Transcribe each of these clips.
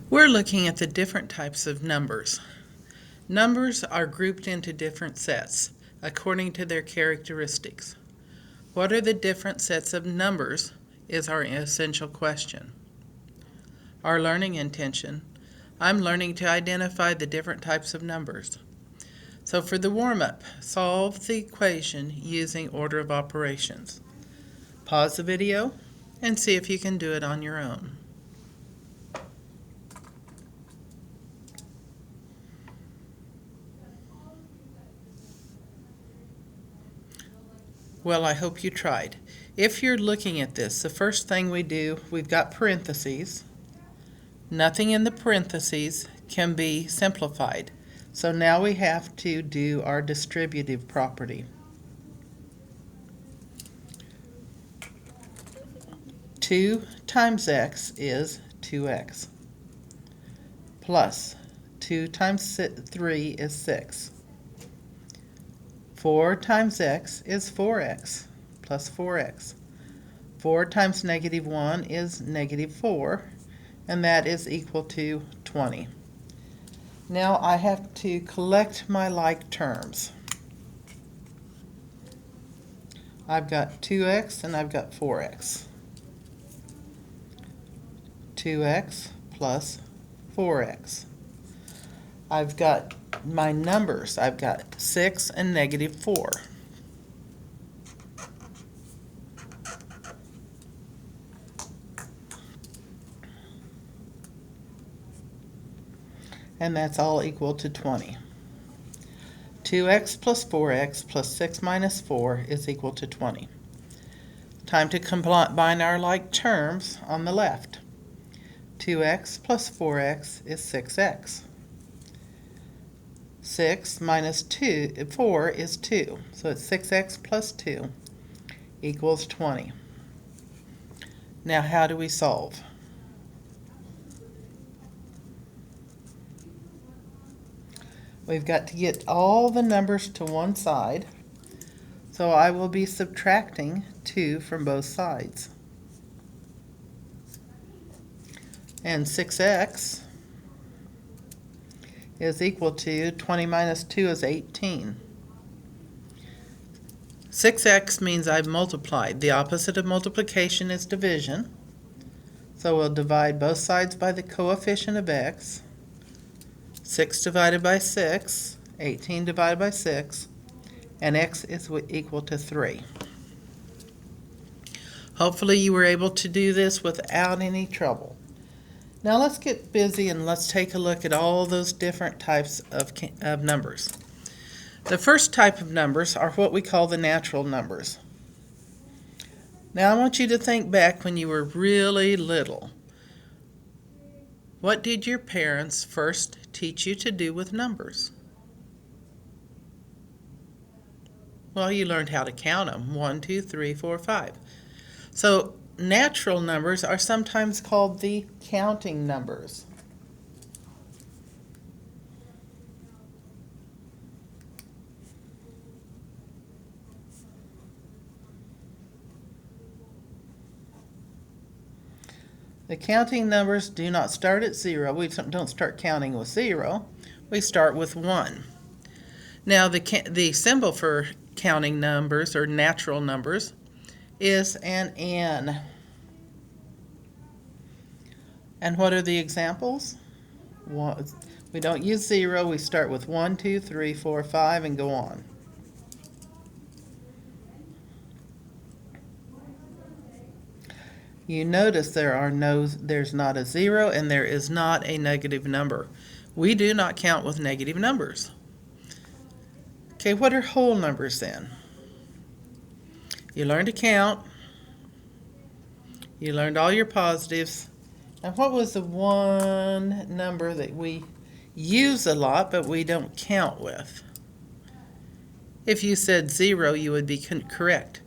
We're looking at the different types of numbers. Numbers are grouped into different sets according to their characteristics. What are the different sets of numbers is our essential question. Our learning intention: I'm learning to identify the different types of numbers. So for the warm-up, solve the equation using order of operations. Pause the video and see if you can do it on your own. Well, I hope you tried. If you're looking at this, the first thing we do, we've got parentheses. Nothing in the parentheses can be simplified. So now we have to do our distributive property. 2 times x is 2x, plus 2 times 3 is 6. 4 times x is 4x, plus 4x. 4 times negative 1 is negative 4, and that is equal to 20. Now I have to collect my like terms. I've got 2x and I've got 4x. 2x plus 4x. I've got my numbers. I've got 6 and negative 4. And that's all equal to 20. 2x plus 4x plus 6 minus 4 is equal to 20. Time to combine our like terms on the left. 2x plus 4x is 6x. 6 minus 4 is 2, so it's 6x plus 2 equals 20. Now how do we solve? We've got to get all the numbers to one side, so I will be subtracting 2 from both sides. And 6x is equal to 20 minus 2 is 18. 6x means I've multiplied. The opposite of multiplication is division. So we'll divide both sides by the coefficient of x. 6 divided by 6, 18 divided by 6, and x is equal to 3. Hopefully you were able to do this without any trouble. Now let's get busy and let's take a look at all those different types of numbers. The first type of numbers are what we call the natural numbers. Now I want you to think back when you were really little. What did your parents first teach you to do with numbers? Well, you learned how to count them. 1, 2, 3, 4, 5. So natural numbers are sometimes called the counting numbers. The counting numbers do not start at 0. We don't start counting with 0. We start with 1. Now the symbol for counting numbers or natural numbers is an N. And what are the examples? We don't use 0. We start with 1, 2, 3, 4, 5 and go on. You notice there's not a 0 and there is not a negative number. We do not count with negative numbers. Okay, what are whole numbers then? You learned to count. You learned all your positives. And what was the one number that we use a lot but we don't count with? If you said 0, you would be correct.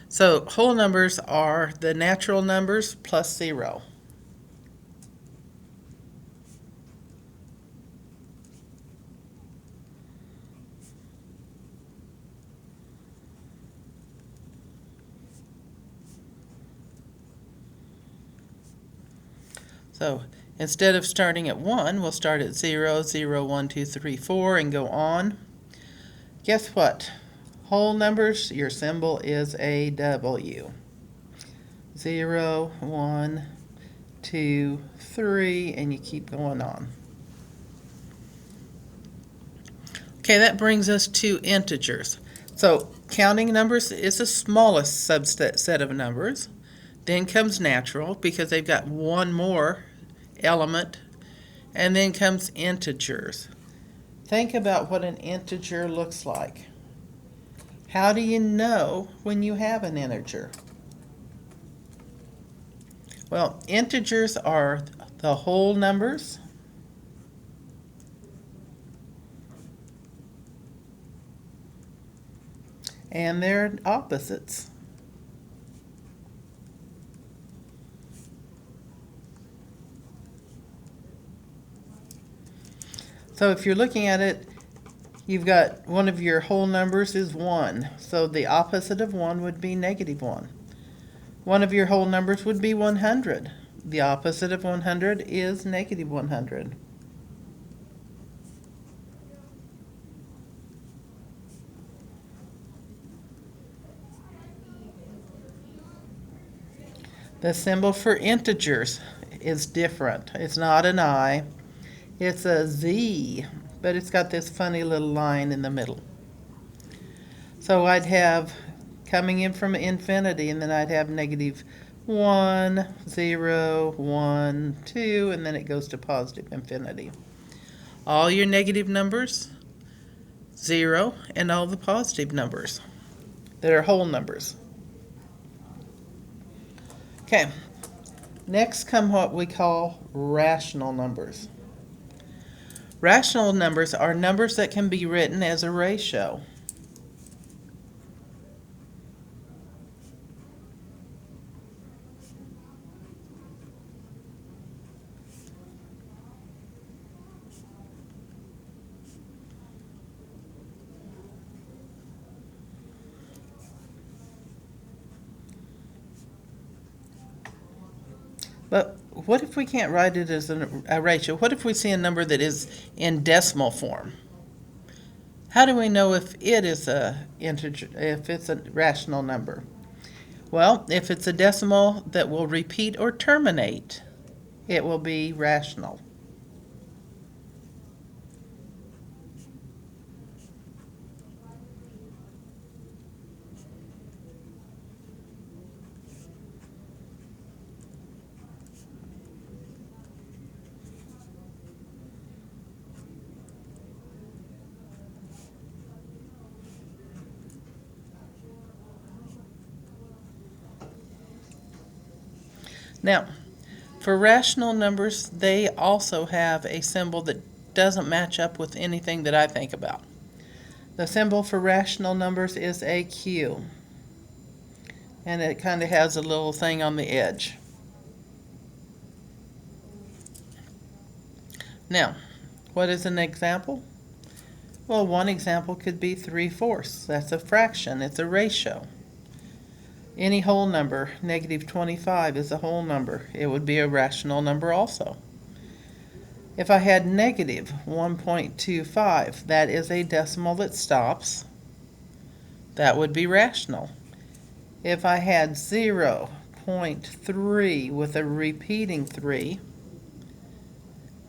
So whole numbers are the natural numbers plus 0. So Instead of starting at 1, we'll start at 0, 0, 1, 2, 3, 4, and go on. Guess what? Whole numbers, your symbol is a W. 0, 1, 2, 3, and you keep going on. Okay, that brings us to integers. So counting numbers is the smallest subset of numbers. Then comes natural, because they've got one more element. And then comes integers. Think about what an integer looks like. How do you know when you have an integer? Well, integers are the whole numbers and their opposites. So if you're looking at it, you've got one of your whole numbers is 1. So the opposite of 1 would be -1. One of your whole numbers would be 100. The opposite of 100 is -100. The symbol for integers is different. It's not an I, it's a Z, but it's got this funny little line in the middle. So I'd have coming in from infinity, and then I'd have -1, 0, 1, 2, and then it goes to positive infinity. All your negative numbers, 0, and all the positive numbers that are whole numbers. Okay, next come what we call rational numbers. Rational numbers are numbers that can be written as a ratio. But what if we can't write it as a ratio? What if we see a number that is in decimal form? How do we know if it is a integer, if it's a rational number? Well, if it's a decimal that will repeat or terminate, it will be rational. Now, for rational numbers, they also have a symbol that doesn't match up with anything that I think about. The symbol for rational numbers is a Q, and it kind of has a little thing on the edge. Now, what is an example? Well, one example could be 3/4. That's a fraction. It's a ratio. Any whole number, -25 is a whole number. It would be a rational number also. If I had -1.25, that is a decimal that stops. That would be rational. If I had 0.3 with a repeating 3,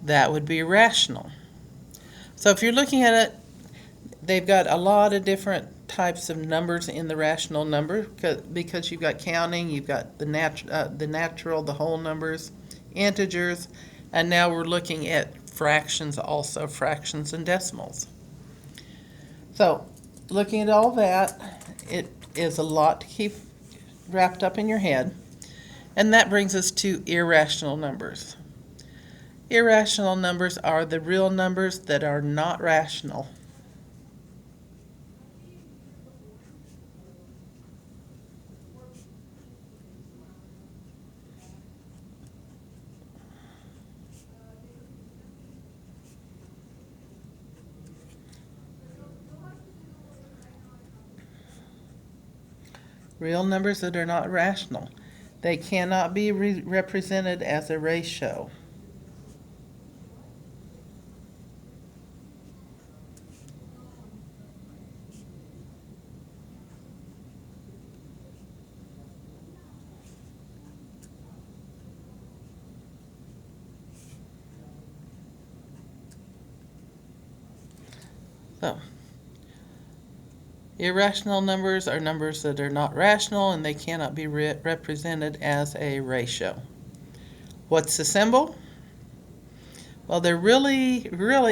that would be rational. So if you're looking at it, they've got a lot of different types of numbers in the rational number because you've got counting, you've got the natural, the whole numbers, integers, and now we're looking at fractions also, fractions and decimals. So looking at all that, it is a lot to keep wrapped up in your head, and that brings us to irrational numbers. Irrational numbers are the real numbers that are not rational. Real numbers that are not rational. They cannot be represented as a ratio. So, irrational numbers are numbers that are not rational and they cannot be represented as a ratio. What's the symbol? Well, there really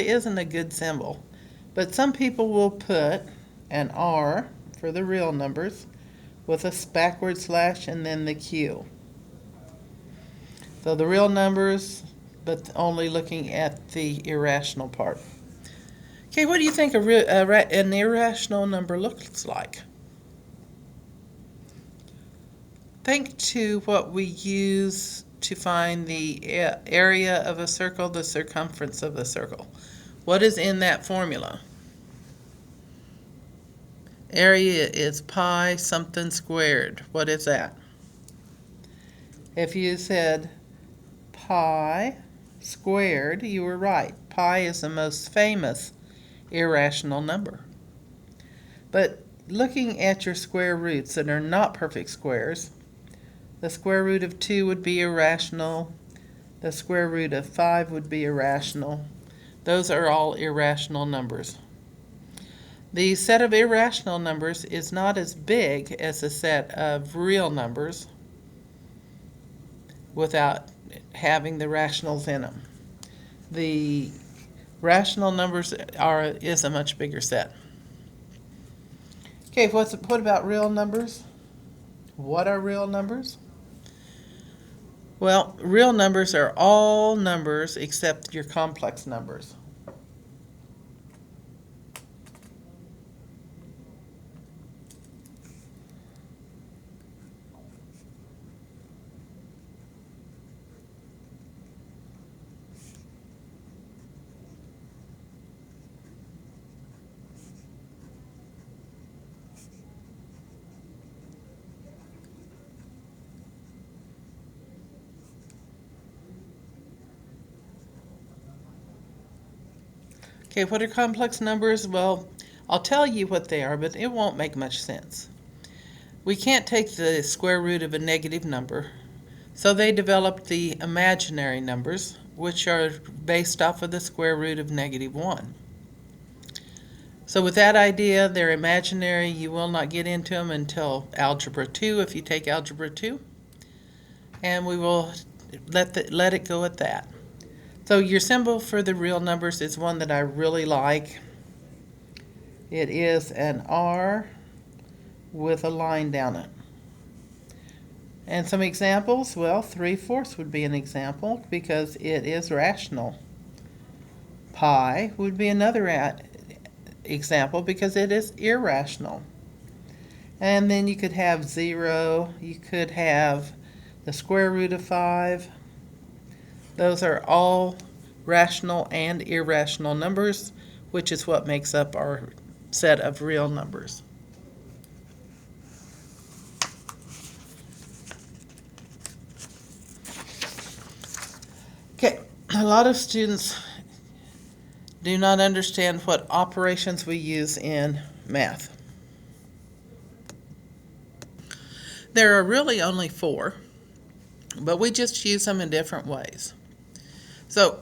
isn't a good symbol, but some people will put an R for the real numbers with a backward slash and then the Q. So the real numbers, but only looking at the irrational part. Okay, what do you think an irrational number looks like? Think to what we use to find the area of a circle, the circumference of a circle. What is in that formula? Area is pi something squared. What is that? If you said pi squared, you were right. Pi is the most famous irrational number. But looking at your square roots that are not perfect squares, the square root of 2 would be irrational. The square root of 5 would be irrational. Those are all irrational numbers. The set of irrational numbers is not as big as the set of real numbers without having the rationals in them. The rational numbers is a much bigger set. Okay, what about real numbers? What are real numbers? Well, real numbers are all numbers except your complex numbers. Okay, what are complex numbers? Well, I'll tell you what they are, but it won't make much sense. We can't take the square root of a negative number, so they developed the imaginary numbers, which are based off of the square root of -1. So with that idea, they're imaginary. You will not get into them until Algebra 2, if you take Algebra 2. And we will let it go at that. So your symbol for the real numbers is one that I really like. It is an R with a line down it. And some examples, well, 3/4 would be an example because it is rational. Pi would be another example because it is irrational. And then you could have 0, you could have the square root of 5. Those are all rational and irrational numbers, which is what makes up our set of real numbers. Okay, a lot of students do not understand what operations we use in math. There are really only 4, but we just use them in different ways. So,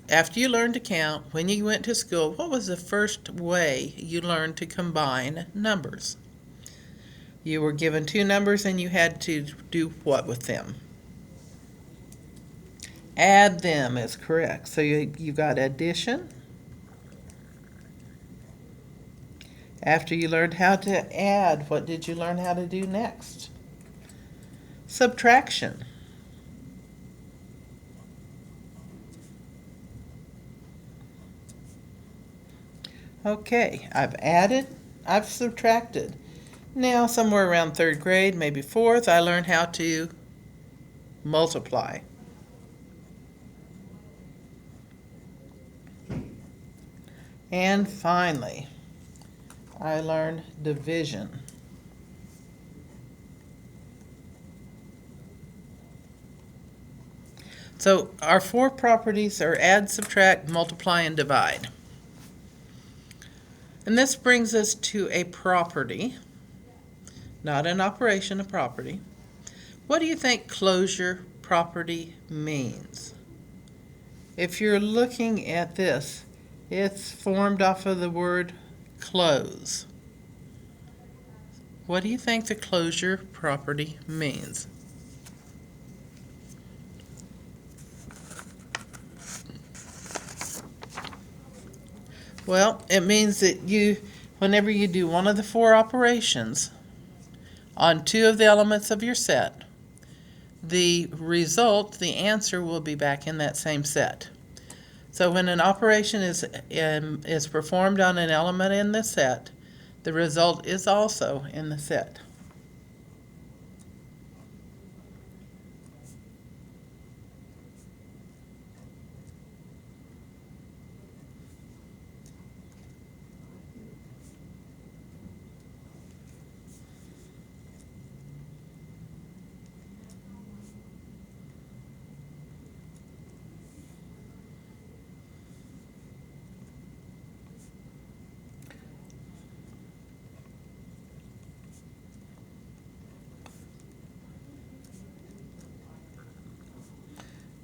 after you learned to count, when you went to school, what was the first way you learned to combine numbers? You were given 2 numbers and you had to do what with them? Add them is correct. So you got addition. After you learned how to add, what did you learn how to do next? Subtraction. Okay, I've added, I've subtracted. Now, somewhere around 3rd grade, maybe 4th, I learned how to multiply. And finally, I learned division. So our 4 properties are add, subtract, multiply, and divide. And this brings us to a property, not an operation, a property. What do you think closure property means? If you're looking at this, It's formed off of the word close. What do you think the closure property means? Well, it means that whenever you do one of the four operations on two of the elements of your set, the result, the answer, will be back in that same set. So when an operation is performed on an element in the set, the result is also in the set.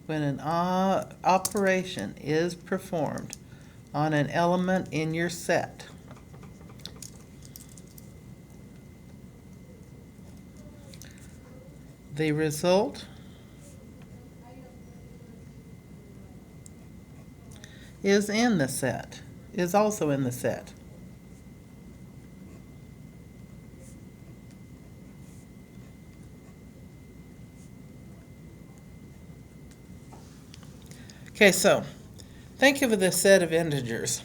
When an operation is performed on an element in your set, the result is in the set, is also in the set. Okay, so think of the set of integers.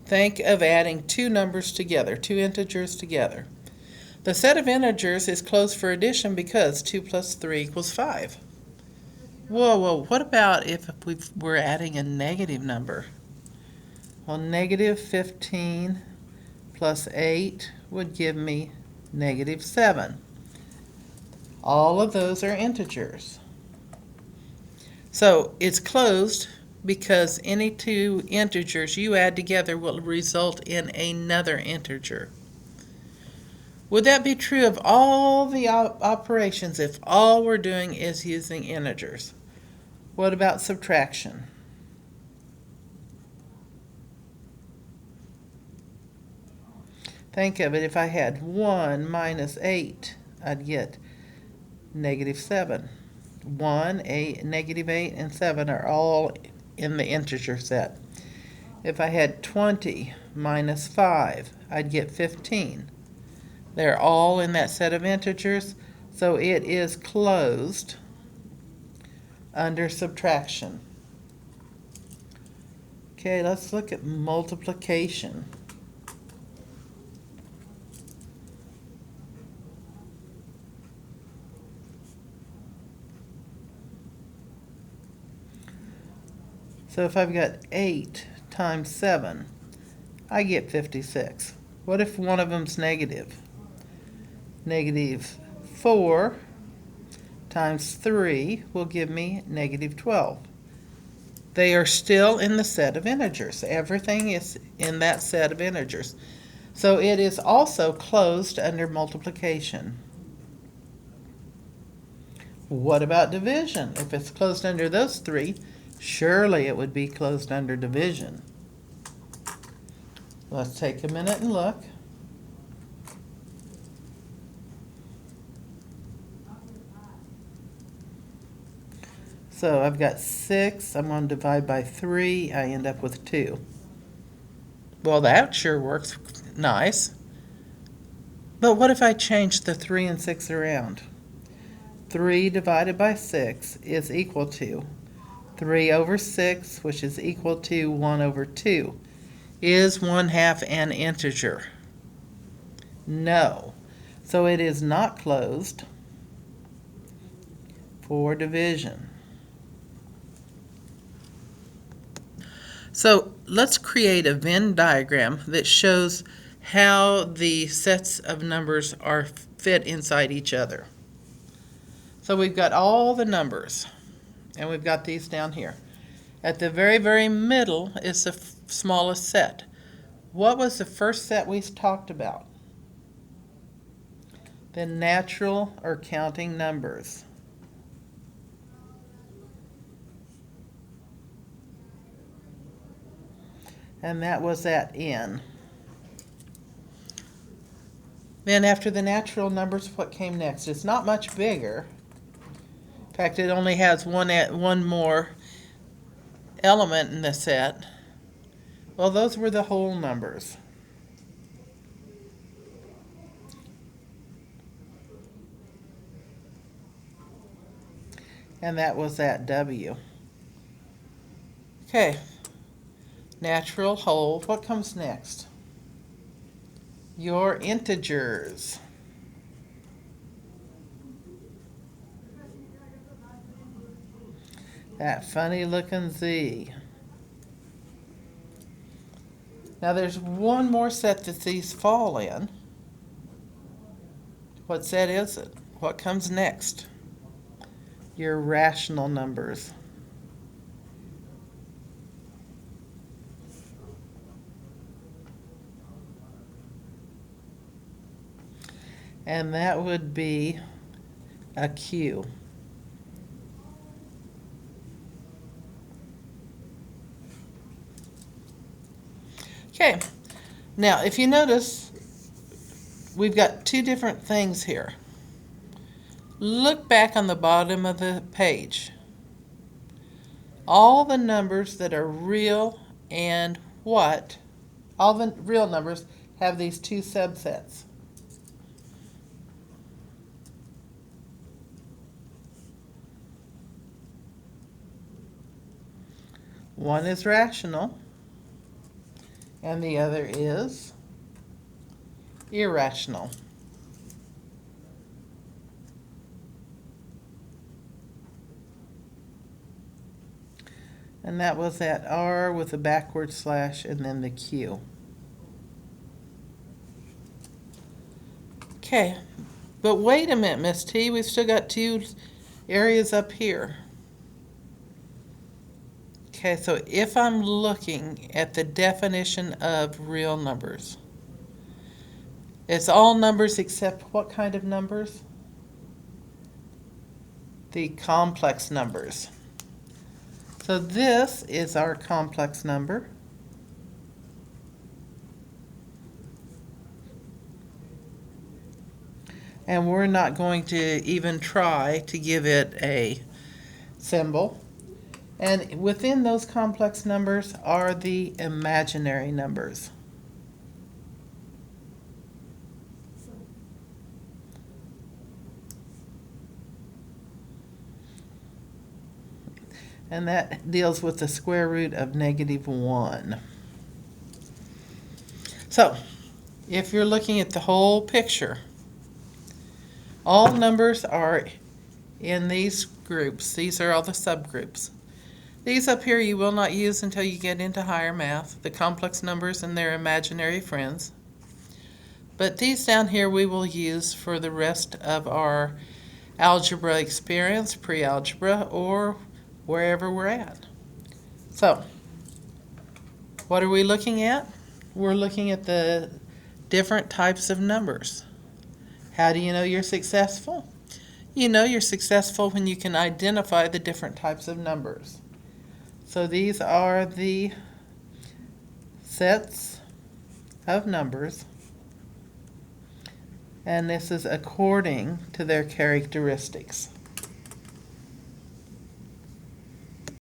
Think of adding two numbers together, two integers together. The set of integers is closed for addition because 2 plus 3 equals 5. Whoa, what about if we're adding a negative number? Well, negative 15 plus 8 would give me negative 7. All of those are integers. So it's closed because any two integers you add together will result in another integer. Would that be true of all the operations if all we're doing is using integers? What about subtraction? Think of it, if I had 1 minus 8, I'd get negative 7. 1, 8, negative 8, and 7 are all in the integer set. If I had 20 minus 5, I'd get 15. They're all in that set of integers, so it is closed under subtraction. Okay, let's look at multiplication. So if I've got 8 times 7, I get 56. What if one of them's negative? Negative 4 times 3 will give me negative 12. They are still in the set of integers. Everything is in that set of integers. So it is also closed under multiplication. What about division? If it's closed under those three, surely it would be closed under division. Let's take a minute and look. So I've got 6, I'm going to divide by 3, I end up with 2. Well, that sure works nice. But what if I change the 3 and 6 around? 3 divided by 6 is equal to 3 over 6, which is equal to 1 over 2. Is 1/2 an integer? No. So it is not closed for division. So let's create a Venn diagram that shows how the sets of numbers are fit inside each other. So we've got all the numbers, and we've got these down here. At the very, very middle is the smallest set. What was the first set we talked about? The natural or counting numbers. and that was at n. Then after the natural numbers, what came next? It's not much bigger. In fact, it only has one more element in the set. Well, those were the whole numbers. And that was at W. Okay, natural whole. What comes next? Your integers. That funny looking Z. Now there's one more set that these fall in. What set is it? What comes next? Your rational numbers. And that would be a Q. Okay, now if you notice, we've got two different things here. Look back on the bottom of the page. All the numbers that are real and what, all the real numbers have these two subsets. One is rational, and the other is irrational. And that was at R with a backward slash and then the Q. Okay, but wait a minute, Miss T, we've still got two areas up here. Okay, so if I'm looking at the definition of real numbers, it's all numbers except what kind of numbers? The complex numbers. So this is our complex number. And we're not going to even try to give it a symbol. And within those complex numbers are the imaginary numbers. And that deals with the square root of -1. So, if you're looking at the whole picture, all numbers are in these groups. These are all the subgroups. These up here you will not use until you get into higher math, the complex numbers and their imaginary friends. But these down here we will use for the rest of our algebra experience, pre-algebra, or wherever we're at. So, what are we looking at? We're looking at the different types of numbers. How do you know you're successful? You know you're successful when you can identify the different types of numbers. So these are the sets of numbers, and this is according to their characteristics.